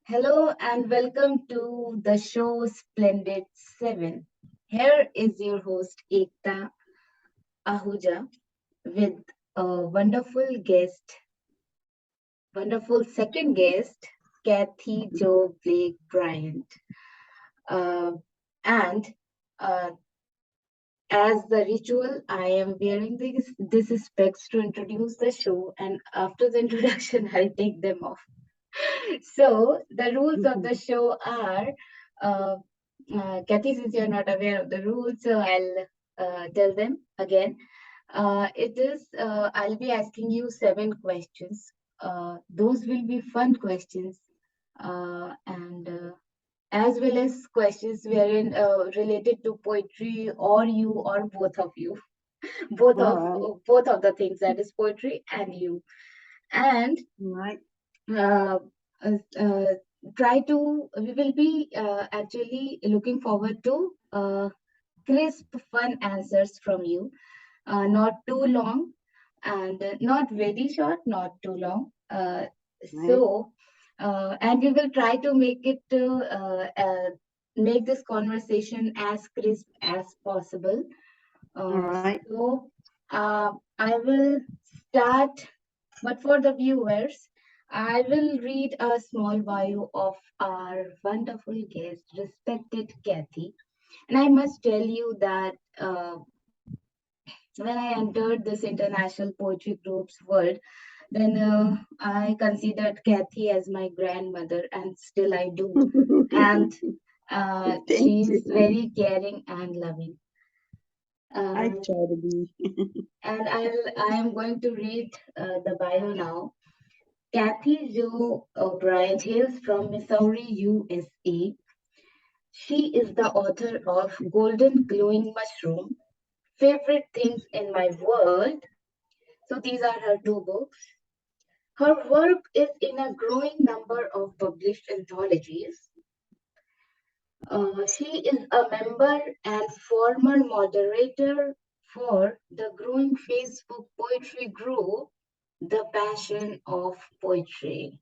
Hello and welcome to the show Splendid 7. Here is your host Ekta Ahuja with a wonderful second guest, Kathy Jo Blake-Bryant. Uh, and uh, as the ritual, I am wearing this specs to introduce the show, and after the introduction, I'll take them off. So the rules of the show are, uh, Kathy, since you're not aware of the rules, so I'll tell them again. I'll be asking you 7 questions. Those will be fun questions, and as well as questions wherein related to poetry or you or both of you, both All of right. both of the things, that is poetry and you. And All right. uh, uh, uh, we will be actually looking forward to crisp, fun answers from you, not too long and not very short, not too long. Right. And we will try to make this conversation as crisp as possible. All Uh, right. so I will start, but for the viewers, I will read a small bio of our wonderful guest, respected Kathy. And I must tell you that when I entered this international poetry group's world, then I considered Kathy as my grandmother, and still I do. And Thank she is you. very caring and loving. I Uh, try to be. and I am going to read the bio now. Kathy Jo Bryant hails from Missouri, USA. She is the author of Golden Glowing Mushroom, Favorite Things in My World. So these are her 2 books. Her work is in a growing number of published anthologies. She is a member and former moderator for the growing Facebook poetry group, The Passion of Poetry.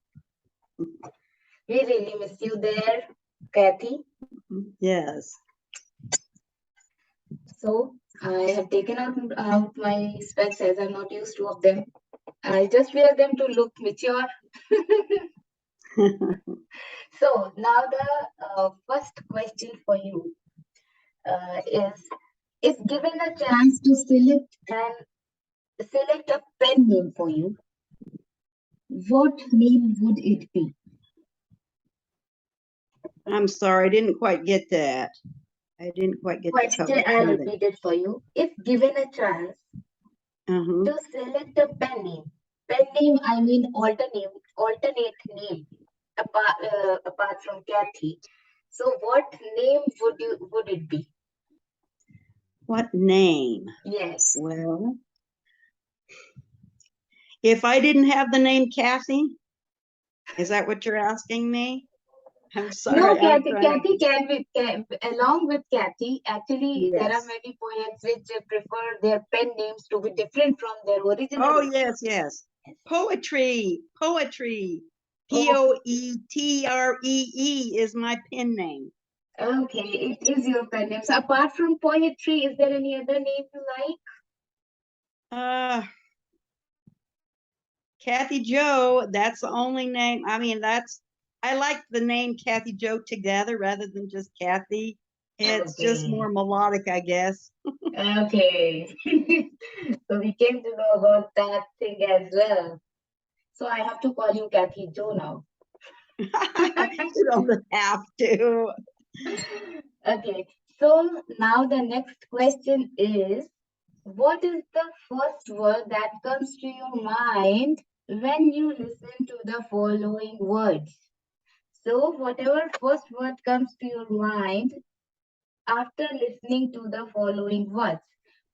We really miss you there, Kathy. Yes. So I have taken out my specs as I'm not used to of them. I just wear them to look mature. So now the first question for you is: if given a chance to select a pen name for you, what name would it be? I'm sorry, I didn't quite get that. I didn't quite get the Question, cover I'll of it. repeat it for you. If given a chance Uh-huh. to select a pen name, I mean alternate name apart from Kathy. So what name would it be? What name? Yes. Well, if I didn't have the name Kathy, is that what you're asking me? I'm No, sorry, I'm Kathy, trying to. along with Kathy, actually, there are Yes. many poets which prefer their pen names to be different from their original Oh, name. yes, yes. Poetry, poetry. Oh, Poetree is my pen name. okay, it is your pen name. So apart from poetry, is there any other name you like? Uh, Kathy Jo, that's the only name. I mean, I like the name Kathy Jo together rather than just Kathy. It's just Okay, more melodic, I guess. okay. So we came to know about that thing as well. So I have to call you Kathy Jo now. You don't have to. Okay, so now the next question is: what is the first word that comes to your mind when you listen to the following words? So, whatever first word comes to your mind after listening to the following words.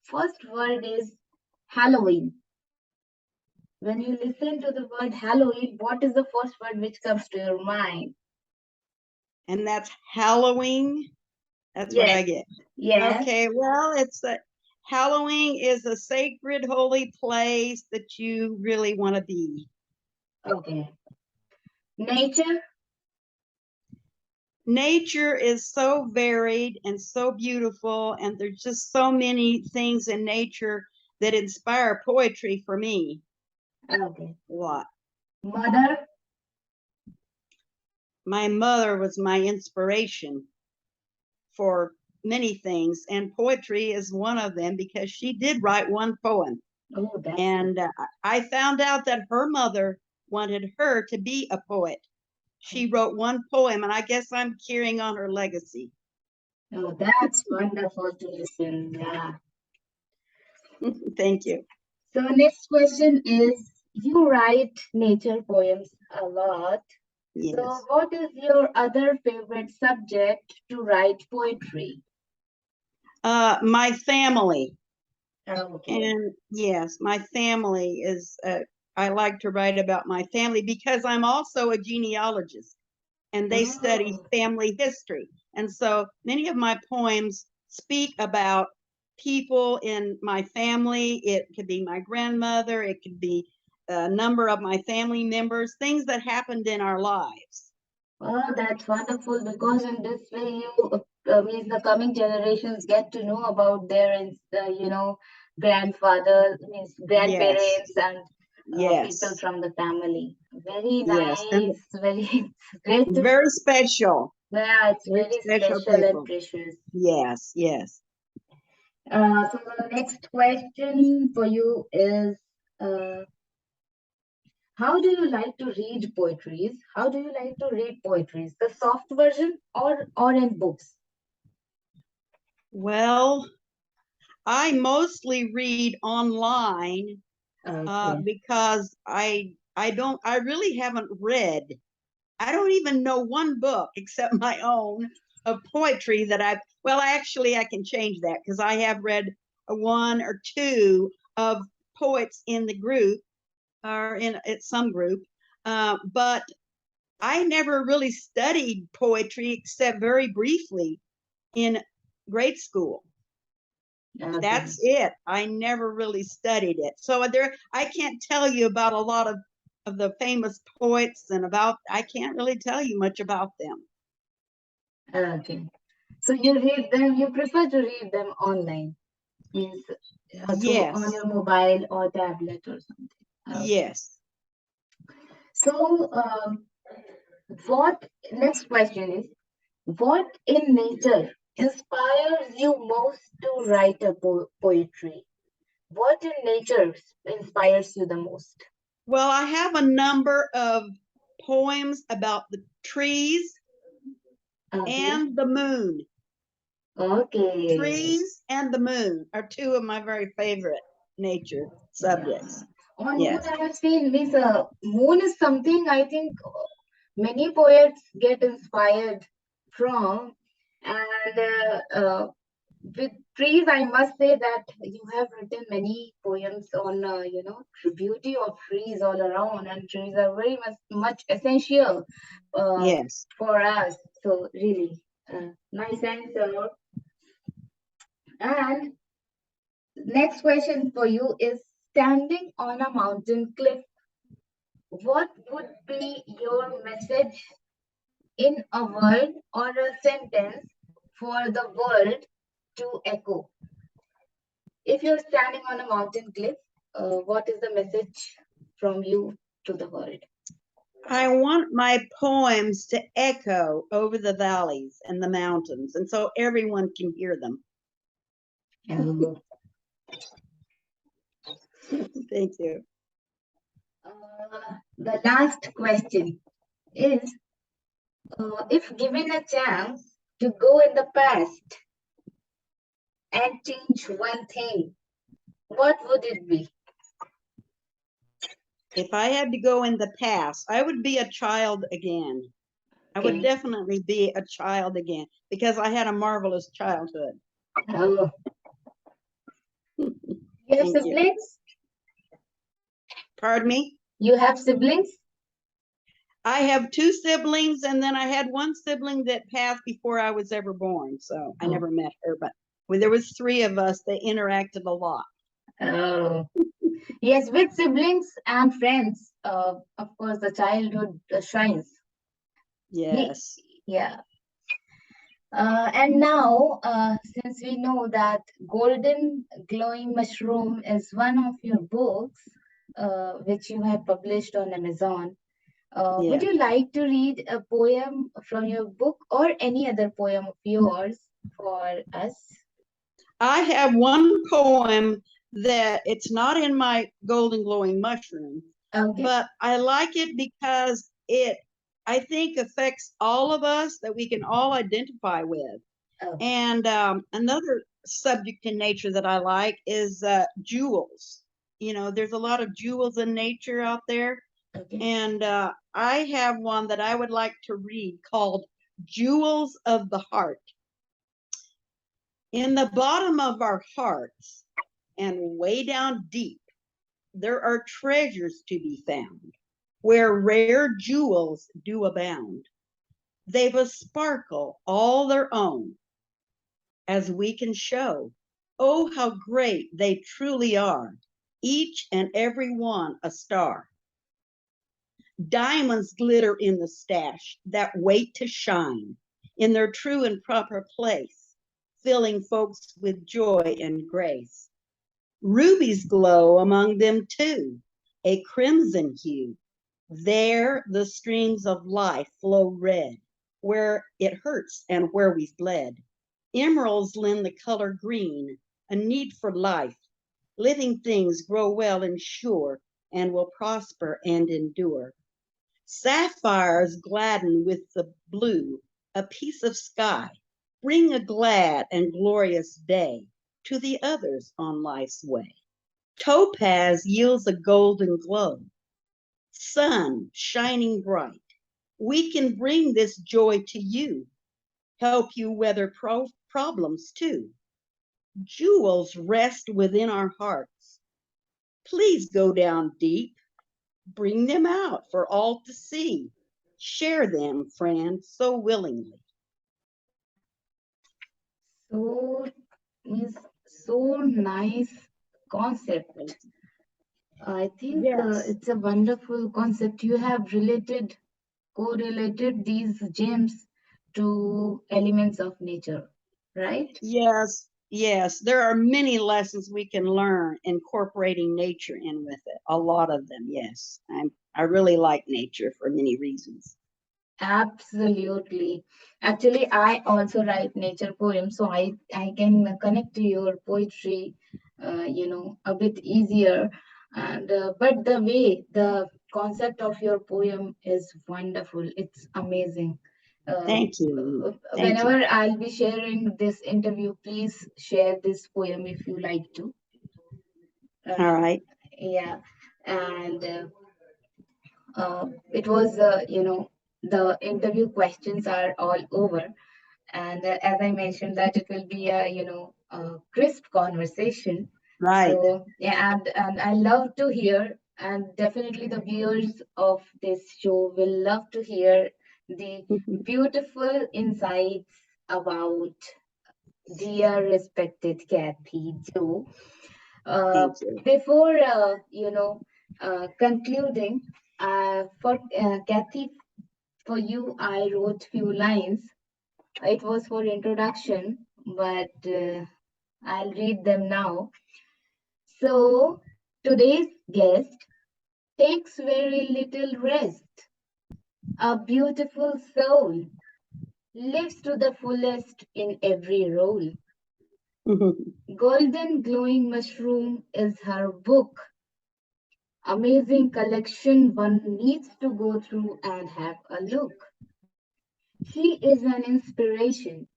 First word is Halloween. When you listen to the word Halloween, what is the first word which comes to your mind? And that's Halloween. That's what Yes, I get. yes. Okay, well, Halloween is a sacred, holy place that you really want to be. Okay. Nature. nature is so varied and so beautiful, and there's just so many things in nature that inspire poetry for me Okay. a lot. Mother? My mother was my inspiration for many things, and poetry is one of them because she did write one poem. Oh, that's And I found out that her mother wanted her to be a poet. She wrote one poem, and I guess I'm carrying on her legacy. oh, that's wonderful to listen. Yeah. Thank you. So next question is, you write nature poems a lot. Yes. So what is your other favorite subject to write poetry? My family. Okay. And yes, my family is, I like to write about my family because I'm also a genealogist and they study Oh, family history. And so many of my poems speak about people in my family. It could be my grandmother, it could be a number of my family members, things that happened in our lives. oh, that's wonderful because in this way you means the coming generations get to know about their grandfather means Yes, grandparents and people yes, from the family. Very yes. And nice, very great to very special, yeah, it's very very special special and people. precious. Yes, yes. So the next question for you is uh, how do you like to read poetries? How do you like to read poetries? The soft version or in books? Well, I mostly read online Okay. because I really haven't read. I don't even know one book except my own of poetry that actually I can change that because I have read one or two of poets in the group or in some group, but I never really studied poetry except very briefly in grade school. Okay. That's it. I never really studied it. So I can't tell you about a lot of the famous poets and I can't really tell you much about them. Okay. So you read them, you prefer to read them online, means through on Yes, your mobile or tablet or something. Okay. yes. So what next question is, what in nature inspires you most to write a poetry? What in nature inspires you the most? Well, I have a number of poems about the trees Okay. and the moon. Okay. Trees and the moon are two of my very favorite nature Yeah. subjects. On moon, Yes, I have seen means moon is something I think many poets get inspired from, and with trees, I must say that you have written many poems on beauty of trees all around, and trees are very much essential uh, yes. for us. So really, nice answer. And next question for you is, standing on a mountain cliff, what would be your message in a word or a sentence for the world to echo? If you're standing on a mountain cliff, what is the message from you to the world? I want my poems to echo over the valleys and the mountains, and so everyone can hear them. Oh. Thank you. The last question is, if given a chance to go in the past and change one thing, what would it be? If I had to go in the past, I would be a child again. I would Okay. definitely be a child again because I had a marvelous childhood. Oh, you have Thank you. siblings? Pardon me? You have siblings? I have two siblings, and then I had one sibling that passed before I was ever born. So I Oh, never met her, but when there was three of us, they interacted a lot. oh. Yes, with siblings and friends, of course, the childhood shines. Me, Yes. yeah. And now, since we know that Golden Glowing Mushroom is one of your books, which you have published on Amazon, would Yeah. you like to read a poem from your book or any other poem of yours for us? I have one poem that it's not in my Golden Glowing Mushroom, Okay. but I like it because it, I think, affects all of us that we can all identify with. Okay. And another subject in nature that I like is jewels. You know, there's a lot of jewels in nature out there. Okay. And I have one that I would like to read called Jewels of the Heart. In the bottom of our hearts and way down deep, there are treasures to be found where rare jewels do abound. They've a sparkle all their own, as we can show. Oh, how great they truly are, each and every one a star. Diamonds glitter in the stash that wait to shine in their true and proper place, filling folks with joy and grace. Rubies glow among them too, a crimson hue. There the streams of life flow red, where it hurts and where we've bled. Emeralds lend the color green, a need for life. Living things grow well and sure, and will prosper and endure. Sapphires gladden with the blue, a piece of sky. Bring a glad and glorious day to the others on life's way. Topaz yields a golden glow, sun shining bright. We can bring this joy to you, help you weather problems too. Jewels rest within our hearts. Please go down deep, bring them out for all to see. Share them, friends, so willingly. So is so nice concept. I think Yes, it's a wonderful concept. You have correlated these gems to elements of nature, right? yes, yes. There are many lessons we can learn incorporating nature in with it. A lot of them, yes. I really like nature for many reasons. Absolutely. Actually, I also write nature poems, so I can connect to your poetry, a bit easier. And but the way the concept of your poem is wonderful. It's amazing. Uh, Thank you. Thank you. Whenever I'll be sharing this interview, please share this poem if you like to. All Uh, right. yeah, and it was, the interview questions are all over. And as I mentioned, that it will be a crisp conversation. Right. So yeah, and I love to hear, and definitely the viewers of this show will love to hear the beautiful insights about dear respected Kathy Jo. Uh, Thank you. Before concluding, for Kathy, for you, I wrote few lines. It was for introduction, but I'll read them now. So, today's guest takes very little rest. A beautiful soul lives to the fullest in every role. Golden Glowing Mushroom is her book. Amazing collection one needs to go through and have a look. She is an inspiration.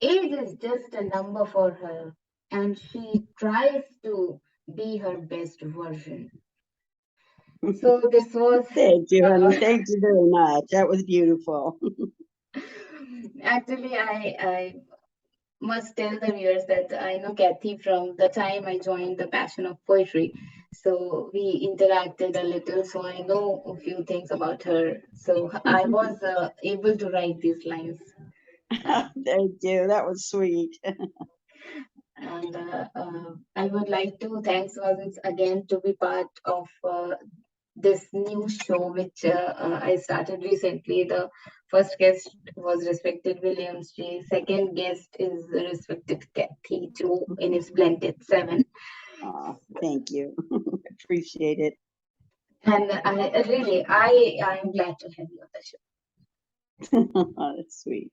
Age is just a number for her, and she tries to be her best version. So this was Thank you, honey. uh, Thank you very much. That was beautiful. actually I must tell the viewers that I know Kathy from the time I joined the passion of poetry. So we interacted a little, so I know a few things about her. So I was able to write these lines. Uh, Thank you. That was sweet. and I would like to thanks once again to be part of this new show which I started recently. The first guest was respected Williams G. Second guest is respected Kathy Jo in Splendid 7. Oh, thank you. Appreciate it. And I'm glad to have you on the show. Oh, that's sweet.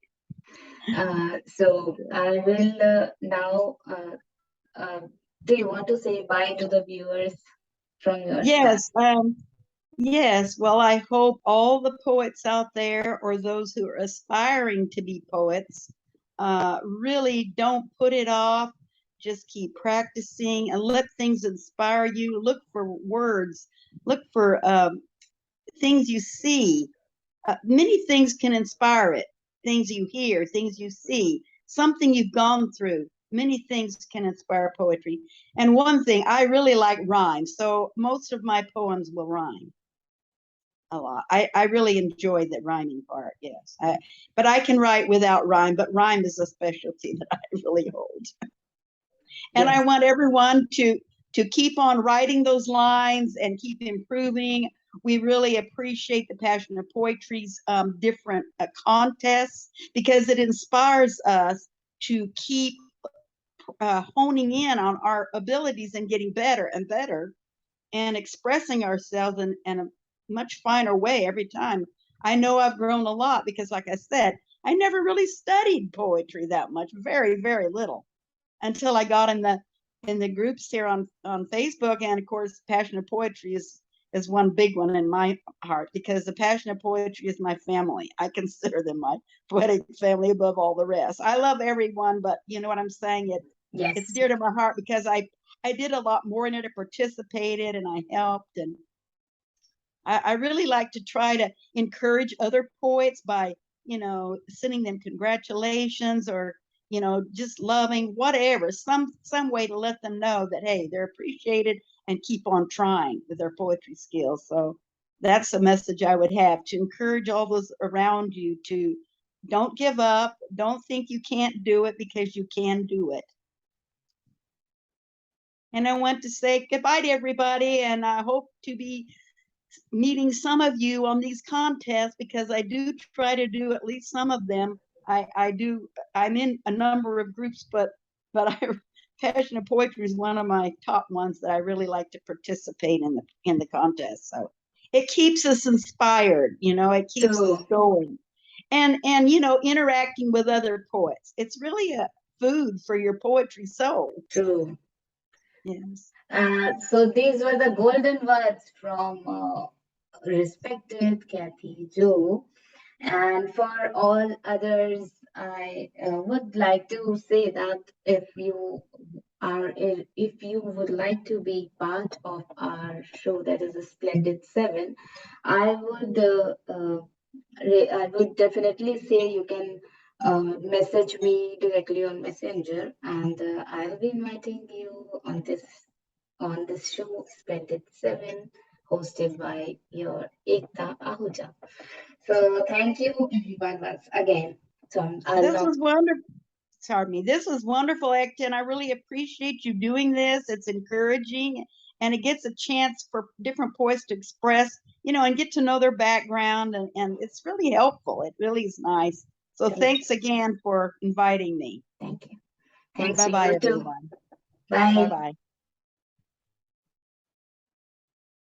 So I will now. Do you want to say bye to the viewers from your side? Yes, yes. Well, I hope all the poets out there, or those who are aspiring to be poets, really don't put it off. Just keep practicing and let things inspire you. Look for words, look for things you see. Many things can inspire it. Things you hear, things you see, something you've gone through. Many things can inspire poetry. And one thing, I really like rhyme. So most of my poems will rhyme a lot. I really enjoy the rhyming part, yes. But I can write without rhyme, but rhyme is a specialty that I really hold. And Yes. I want everyone to keep on writing those lines and keep improving. We really appreciate the Passion of Poetry's different contests, because it inspires us to keep honing in on our abilities and getting better and better and expressing ourselves in a much finer way every time. I know I've grown a lot because, like I said, I never really studied poetry that much, very, very little, until I got in the groups here on Facebook. And of course, Passion of Poetry is one big one in my heart, because the Passion of Poetry is my family. I consider them my poetic family above all the rest. I love everyone, but you know what I'm saying? It's Yes. dear to my heart because I did a lot more in it. I participated and I helped, and I really like to try to encourage other poets by, sending them congratulations, or, just loving, whatever, some way to let them know that, hey, they're appreciated and keep on trying with their poetry skills. So that's a message I would have, to encourage all those around you to don't give up. Don't think you can't do it, because you can do it. And I want to say goodbye to everybody, and I hope to be meeting some of you on these contests, because I do try to do at least some of them. I do. I'm in a number of groups, but Passion of Poetry is one of my top ones that I really like to participate in the contest. So it keeps us inspired. It keeps us So going, and interacting with other poets. It's really a food for your poetry soul. true. Yes. So these were the golden words from respected Kathy Jo. And for all others, I would like to say that if you would like to be part of our show, that is a Splendid 7, I would I would definitely say you can message me directly on Messenger, and I'll be inviting you on this show, Splendid 7, hosted by your Ekta Ahuja. So thank you everyone once again. So I'll This not. was wonderful. Pardon me. This was wonderful, Ekta, and I really appreciate you doing this. It's encouraging, and it gets a chance for different poets to express, and get to know their background, and it's really helpful. It really is nice. So Thank you. thanks again for inviting me. Thank you. And Thanks to bye-bye, you too. everyone. Bye. Bye-bye.